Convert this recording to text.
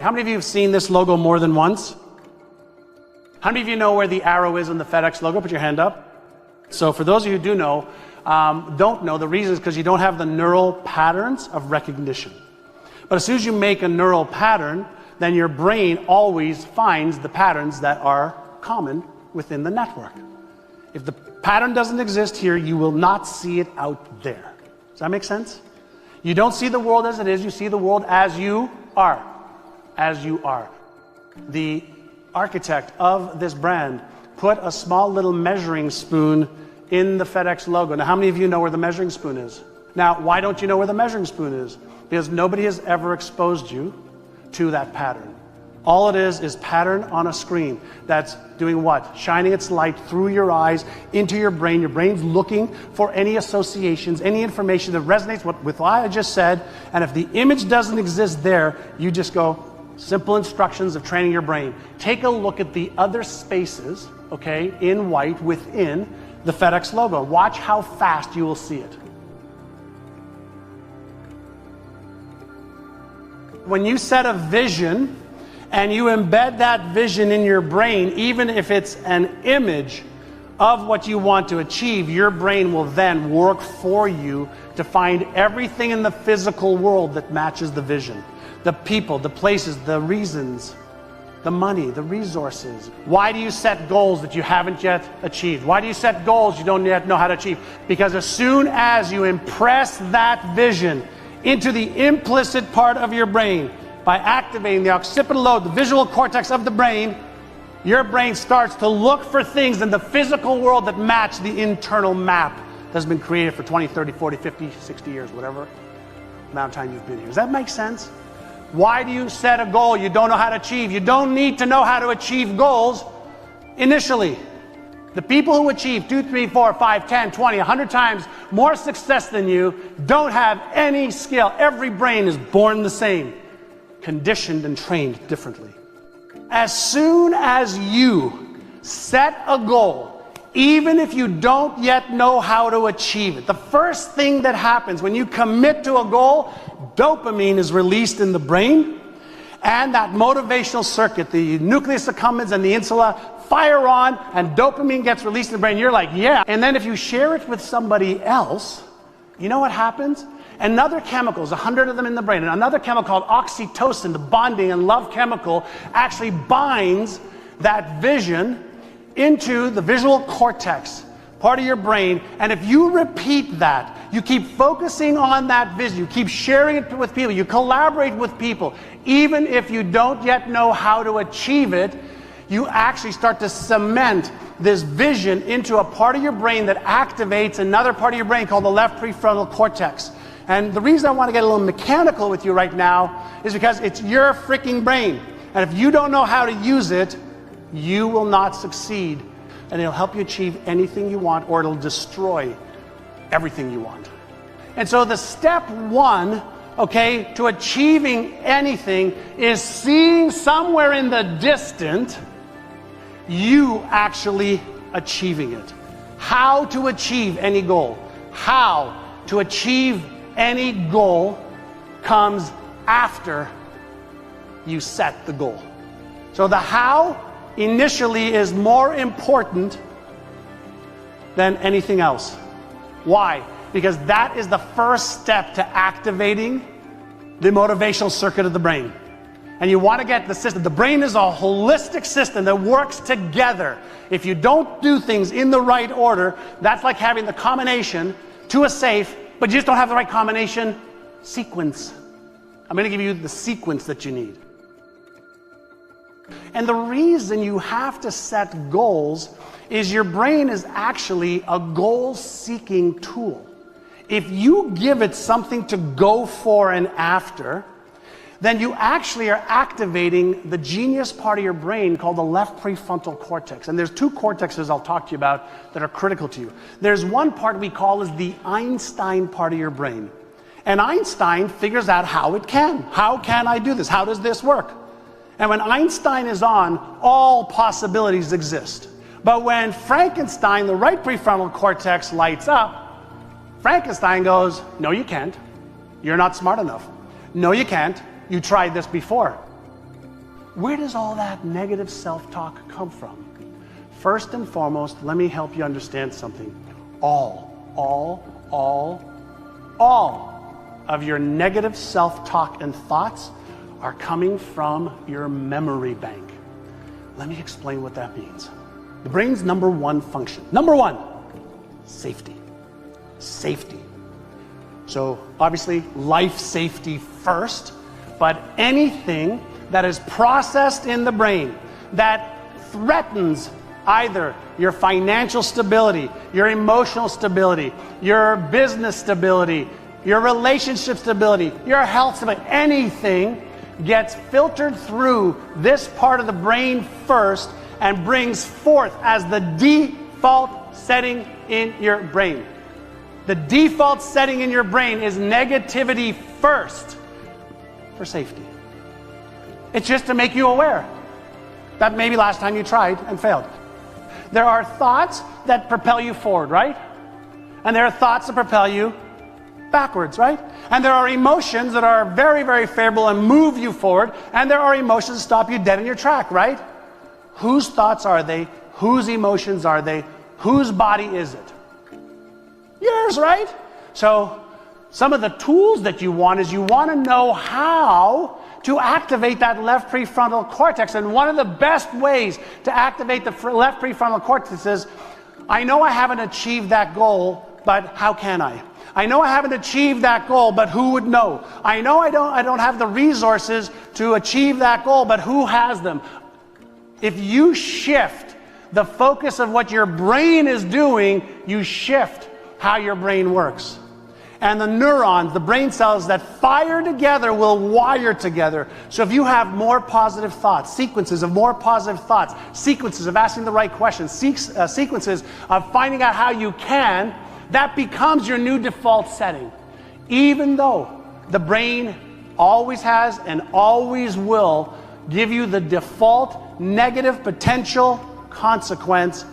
How many of you have seen this logo more than once? How many of you know where the arrow is in the FedEx logo? Put your hand up. So for those of you who do know, don't know, the reason is because you don't have the neural patterns of recognition. But as soon as you make a neural pattern, then your brain always finds the patterns that are common within the network. If the pattern doesn't exist here, you will not see it out there. Does that make sense? You don't see the world as it is, you see the world as you are. As you are. The architect of this brand put a small little measuring spoon in the FedEx logo. Now, how many of you know where the measuring spoon is? Now, why don't you know where the measuring spoon is? Because nobody has ever exposed you to that pattern. All it is pattern on a screen that's doing what? Shining its light through your eyes into your brain. Your brain's looking for any associations, any information that resonates with what I just said. And if the image doesn't exist there, you just go, simple instructions of training your brain. Take a look at the other spaces, okay, in white within the FedEx logo. Watch how fast you will see it. When you set a vision and you embed that vision in your brain, even if it's an image of what you want to achieve, your brain will then work for you to find everything in the physical world that matches the vision. The people, the places, the reasons, the money, the resources. Why do you set goals that you haven't yet achieved? Why do you set goals you don't yet know how to achieve? Because as soon as you impress that vision into the implicit part of your brain, by activating the occipital lobe, the visual cortex of the brain, your brain starts to look for things in the physical world that match the internal map that's been created for 20, 30, 40, 50, 60 years, whatever amount of time you've been here. Does that make sense? Why do you set a goal you don't know how to achieve? You don't need to know how to achieve goals initially. The people who achieve 2, 3, 4, 5, 10, 20, 100 times more success than you don't have any skill. Every brain is born the same, conditioned and trained differently. As soon as you set a goal, even if you don't yet know how to achieve it, the first thing that happens when you commit to a goal, dopamine is released in the brain, and that motivational circuit, the nucleus accumbens and the insula, fire on, and dopamine gets released in the brain. You're like, yeah. And then if you share it with somebody else, you know what happens? Another chemical, there's 100 of them in the brain, and another chemical called oxytocin, the bonding and love chemical, actually binds that vision into the visual cortex, part of your brain. And if you repeat that, you keep focusing on that vision, you keep sharing it with people, you collaborate with people, even if you don't yet know how to achieve it, you actually start to cement this vision into a part of your brain that activates another part of your brain called the left prefrontal cortex. And the reason I want to get a little mechanical with you right now is because it's your freaking brain. And if you don't know how to use it, you will not succeed. And it'll help you achieve anything you want, or it'll destroy everything you want. And so the step one, okay, to achieving anything is seeing somewhere in the distant you actually achieving it. How to achieve any goal. How to achieve any goal comes after you set the goal. So the how initially is more important than anything else. Why? Because that is the first step to activating the motivational circuit of the brain. And you want to get the system. The brain is a holistic system that works together. If you don't do things in the right order, that's like having the combination to a safe, but you just don't have the right combination sequence. I'm going to give you the sequence that you need. And the reason you have to set goals is your brain is actually a goal-seeking tool. If you give it something to go for and after, then you actually are activating the genius part of your brain called the left prefrontal cortex. And there's two cortexes I'll talk to you about that are critical to you. There's one part we call is the Einstein part of your brain. And Einstein figures out how it can. How can I do this? How does this work? And when Einstein is on, all possibilities exist. But when Frankenstein, the right prefrontal cortex, lights up, Frankenstein goes, no, you can't. You're not smart enough. No, you can't. You tried this before. Where does all that negative self-talk come from? First and foremost, let me help you understand something. All of your negative self-talk and thoughts are coming from your memory bank. Let me explain what that means. The brain's number one function. Number one, safety. Safety. So obviously life safety first, but anything that is processed in the brain that threatens either your financial stability, your emotional stability, your business stability, your relationship stability, your health stability, anything gets filtered through this part of the brain first and brings forth as the default setting in your brain. The default setting in your brain is negativity first for safety. It's just to make you aware that maybe last time you tried and failed. There are thoughts that propel you forward, right? And there are thoughts that propel you backwards, right? And there are emotions that are very, very favorable and move you forward, and there are emotions that stop you dead in your track, right? Whose thoughts are they? Whose emotions are they? Whose body is it? Yours, right? So some of the tools that you want is you want to know how to activate that left prefrontal cortex. And one of the best ways to activate the left prefrontal cortex is, I know I haven't achieved that goal, but how can I? I know I haven't achieved that goal, but who would know? I know I don't have the resources to achieve that goal, but who has them? If you shift the focus of what your brain is doing, you shift how your brain works. And the neurons, the brain cells that fire together will wire together. So if you have more positive thoughts, sequences of more positive thoughts, sequences of asking the right questions, sequences of finding out how you can, that becomes your new default setting. Even though the brain always has and always will give you the default negative potential consequence